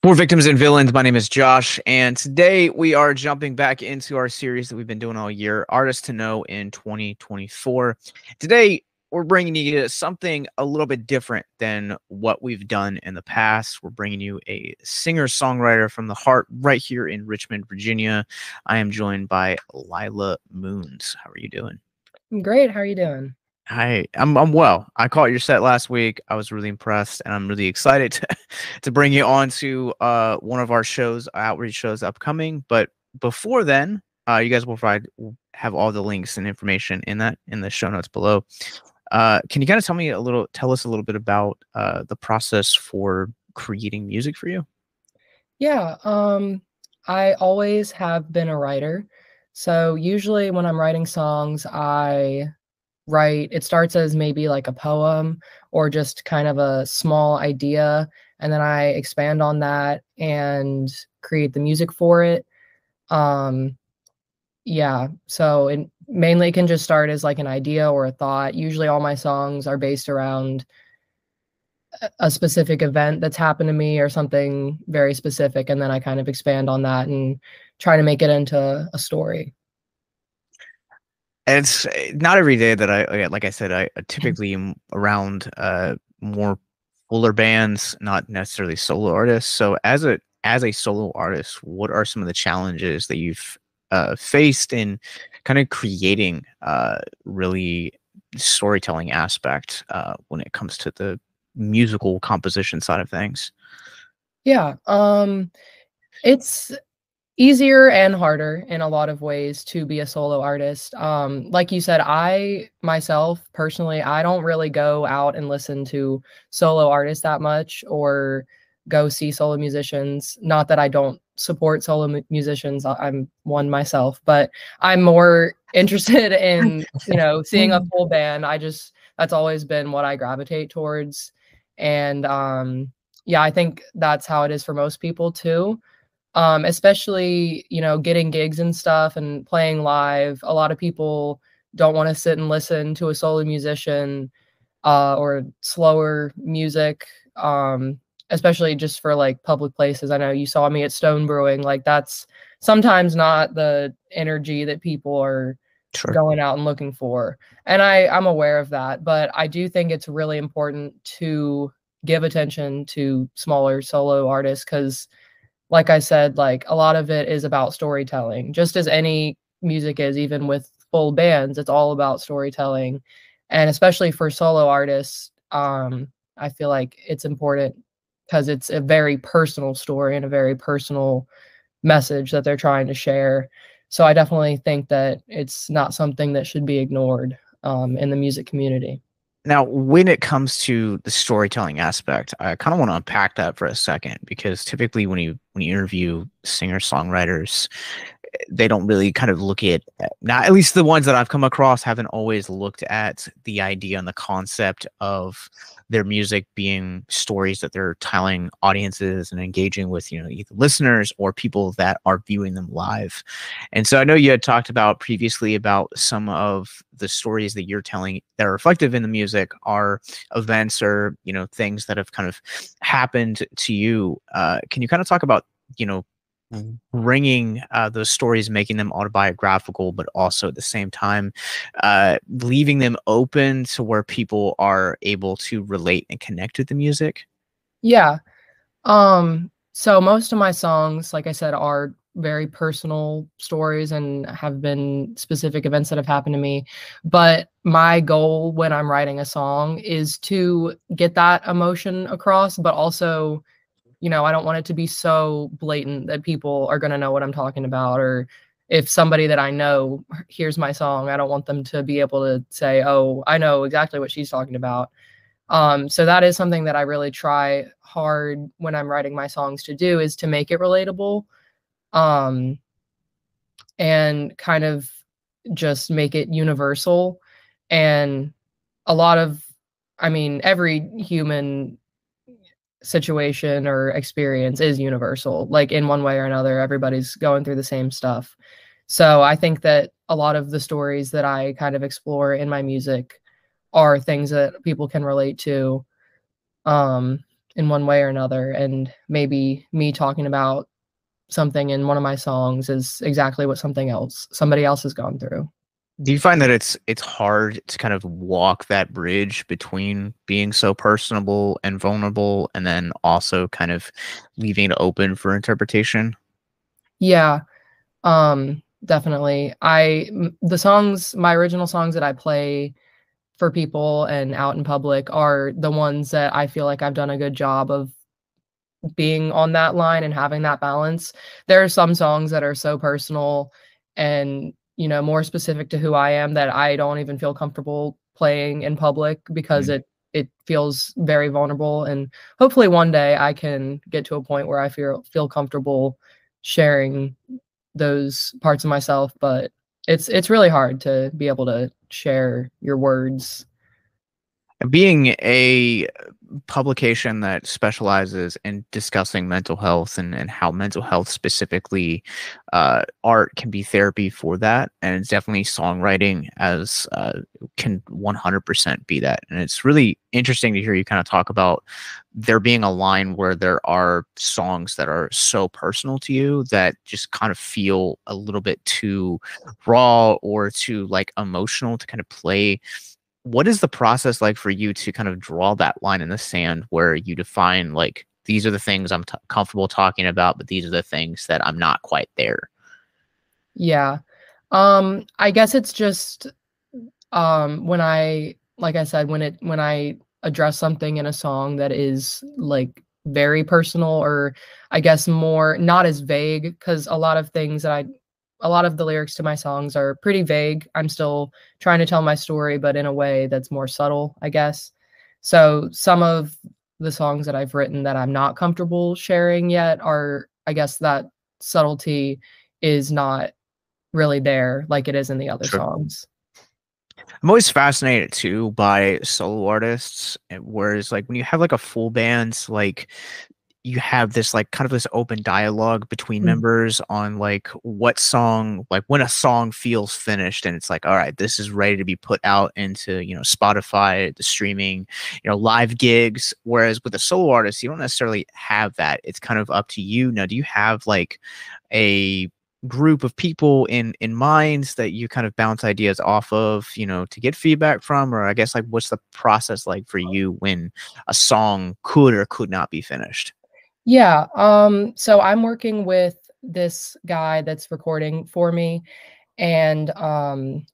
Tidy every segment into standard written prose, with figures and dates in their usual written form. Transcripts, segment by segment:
For Victims and Villains, my name is Josh, and today we are jumping back into our series that we've been doing all year, Artists to Know in 2024. Today, we're bringing you something a little bit different than what we've done in the past. We're bringing you a singer-songwriter from the heart right here in Richmond, Virginia. I am joined by Lilah Moons. How are you doing? I'm great. How are you doing? Hi, I'm well. I caught your set last week. I was really impressed, and I'm really excited to to bring you on to one of our shows, outreach shows upcoming. But before then, you guys will have all the links and information in the show notes below. Can you kind of tell us a little bit about the process for creating music for you? Yeah, I always have been a writer. So usually when I'm writing songs, it starts as maybe like a poem or just kind of a small idea, and then I expand on that and create the music for it. Um, yeah, so it mainly can just start as like an idea or a thought. Usually all my songs are based around a specific event that's happened to me or something very specific, and then I kind of expand on that and try to make it into a story. It's not every day that like I said, I typically am around more fuller bands, not necessarily solo artists. So as a solo artist, what are some of the challenges that you've faced in kind of creating really storytelling aspect when it comes to the musical composition side of things? Yeah, it's easier and harder in a lot of ways to be a solo artist. Like you said, I myself personally, I don't really go out and listen to solo artists that much or go see solo musicians. Not that I don't support solo musicians, I'm one myself, but I'm more interested in, seeing a full band. That's always been what I gravitate towards. And yeah, I think that's how it is for most people too. Especially, getting gigs and stuff and playing live. A lot of people don't want to sit and listen to a solo musician or slower music, especially just for like public places. I know you saw me at Stone Brewing. Like that's sometimes not the energy that people are Sure. going out and looking for. And I'm aware of that, but I do think it's really important to give attention to smaller solo artists because like I said, like a lot of it is about storytelling, just as any music is, even with full bands, it's all about storytelling. And especially for solo artists, I feel like it's important because it's a very personal story and a very personal message that they're trying to share. So I definitely think that it's not something that should be ignored in the music community. Now, when it comes to the storytelling aspect, I kind of want to unpack that for a second because typically when you interview singer-songwriters, they don't really kind of look at not at least the ones that I've come across haven't always looked at the idea and the concept of their music being stories that they're telling audiences and engaging with, either listeners or people that are viewing them live. And so I know you had talked about previously about some of the stories that you're telling that are reflective in the music are events or, things that have kind of happened to you. Can you kind of talk about, bringing those stories, making them autobiographical, but also at the same time, leaving them open to where people are able to relate and connect with the music? Yeah. So most of my songs, like I said, are very personal stories and have been specific events that have happened to me. But my goal when I'm writing a song is to get that emotion across, but also, I don't want it to be so blatant that people are going to know what I'm talking about. Or if somebody that I know hears my song, I don't want them to be able to say, oh, I know exactly what she's talking about. So that is something that I really try hard when I'm writing my songs to do is to make it relatable, um, and kind of just make it universal. And a lot of, I mean, every human situation or experience is universal. Like in one way or another, everybody's going through the same stuff. So I think that a lot of the stories that I kind of explore in my music are things that people can relate to. Um, in one way or another, and maybe me talking about something in one of my songs is exactly what somebody else has gone through. Do you find that it's hard to kind of walk that bridge between being so personable and vulnerable and then also kind of leaving it open for interpretation? Yeah, definitely. The songs, my original songs that I play for people and out in public are the ones that I feel like I've done a good job of being on that line and having that balance. There are some songs that are so personal and, more specific to who I am that I don't even feel comfortable playing in public because Mm. it feels very vulnerable, and hopefully one day I can get to a point where I feel comfortable sharing those parts of myself, but it's really hard to be able to share your words. Being a publication that specializes in discussing mental health and how mental health specifically, art can be therapy for that, and it's definitely songwriting as can 100% be that. And it's really interesting to hear you kind of talk about there being a line where there are songs that are so personal to you that just kind of feel a little bit too raw or too like emotional to kind of play. What is the process like for you to kind of draw that line in the sand where you define like these are the things I'm comfortable talking about, but these are the things that I'm not quite there? Yeah. I guess it's just when I like I said, when I address something in a song that is like very personal, or I guess more not as vague, because a lot of the lyrics to my songs are pretty vague. I'm still trying to tell my story, but in a way that's more subtle, I guess. So some of the songs that I've written that I'm not comfortable sharing yet are, I guess, that subtlety is not really there like it is in the other Sure. songs. I'm always fascinated too by solo artists, whereas like when you have like a full band, like you have this like kind of this open dialogue between Mhm. members on like what song, like when a song feels finished and it's like, all right, this is ready to be put out into, Spotify, the streaming, live gigs. Whereas with a solo artist, you don't necessarily have that. It's kind of up to you. Now, do you have like a group of people in minds that you kind of bounce ideas off of, to get feedback from? Or I guess like what's the process like for you when a song could or could not be finished? Yeah, so I'm working with this guy that's recording for me, and,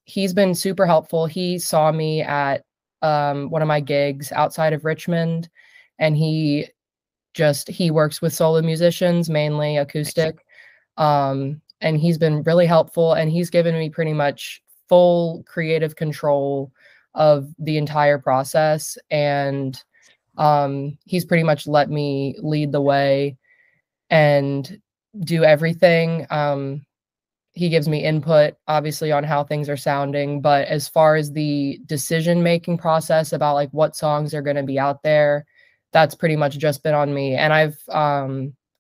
he's been super helpful. He saw me at, one of my gigs outside of Richmond, and he works with solo musicians, mainly Nice. acoustic, and he's been really helpful, and he's given me pretty much full creative control of the entire process, and, he's pretty much let me lead the way and do everything. He gives me input, obviously, on how things are sounding, but as far as the decision-making process about, like, what songs are gonna be out there, that's pretty much just been on me, and I've,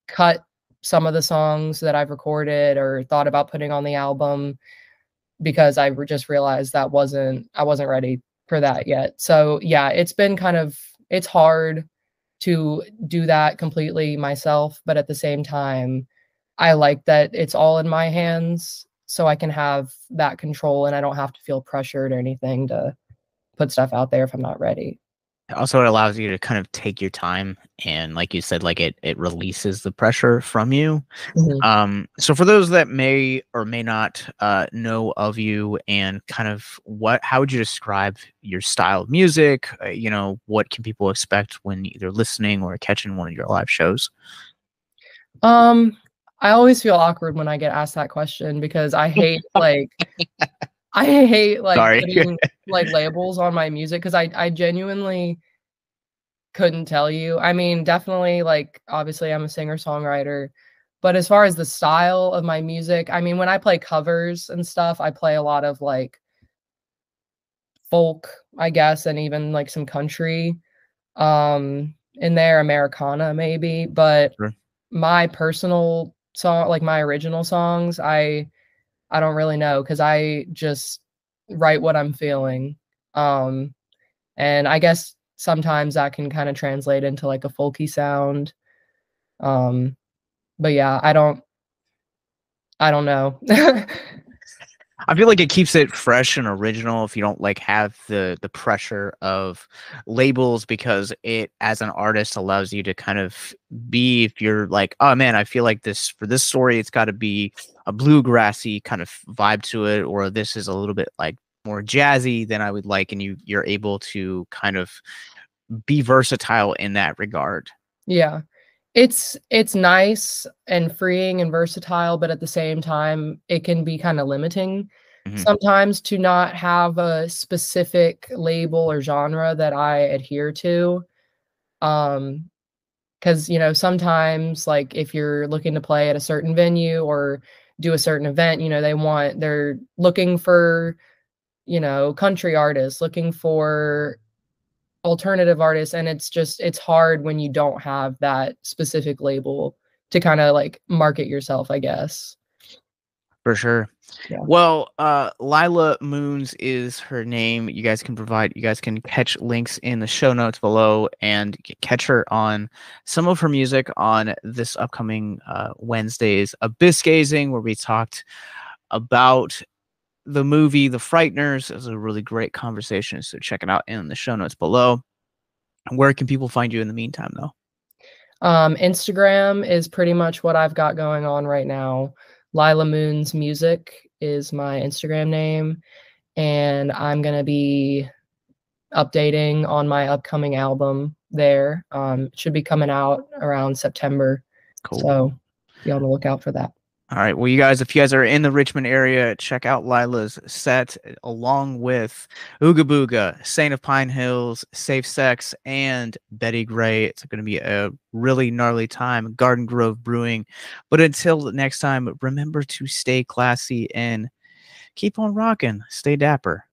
cut some of the songs that I've recorded or thought about putting on the album because just realized I wasn't ready for that yet. So, yeah, it's hard to do that completely myself, but at the same time, I like that it's all in my hands so I can have that control and I don't have to feel pressured or anything to put stuff out there if I'm not ready. Also, it allows you to kind of take your time and like you said, like it releases the pressure from you. Mhm. So for those that may or may not know of you and kind of how would you describe your style of music? What can people expect when either listening or catching one of your live shows? Um, I always feel awkward when I get asked that question because I hate, like, Sorry. putting, like, labels on my music because I genuinely couldn't tell you. I mean, definitely, like, obviously, I'm a singer-songwriter, but as far as the style of my music, I mean, when I play covers and stuff, I play a lot of, like, folk, I guess, and even, like, some country, in there, Americana maybe, but Sure. my personal song like, my original songs, I don't really know because I just write what I'm feeling, um, and I guess sometimes that can kind of translate into like a folky sound. But yeah, I don't know. I feel like it keeps it fresh and original if you don't like have the pressure of labels, because it as an artist allows you to kind of be, if you're like, oh man, I feel like this for this story it's got to be a bluegrassy kind of vibe to it, or this is a little bit like more jazzy than I would like, and you're able to kind of be versatile in that regard. Yeah. It's nice and freeing and versatile, but at the same time, it can be kind of limiting Mhm. sometimes to not have a specific label or genre that I adhere to. Um, because sometimes like if you're looking to play at a certain venue or do a certain event, they're looking for, country artists, looking for alternative artists, and it's hard when you don't have that specific label to kind of like market yourself, I guess. For sure. Yeah. Well, Lilah Moons is her name. You guys can catch links in the show notes below and catch her on some of her music on this upcoming Wednesday's Abyss Gazing, where we talked about the movie The Frighteners. It was a really great conversation, so check it out in the show notes below. Where can people find you in the meantime, though? Instagram is pretty much what I've got going on right now. Lilah Moons Music is my Instagram name, and I'm gonna be updating on my upcoming album there. It should be coming out around September, Cool. so be on the lookout for that. All right. Well, you guys, if you guys are in the Richmond area, check out Lilah's set along with Ooga Booga, Saint of Pine Hills, Safe Sex, and Betty Gray. It's going to be a really gnarly time, Garden Grove Brewing. But until next time, remember to stay classy and keep on rocking. Stay dapper.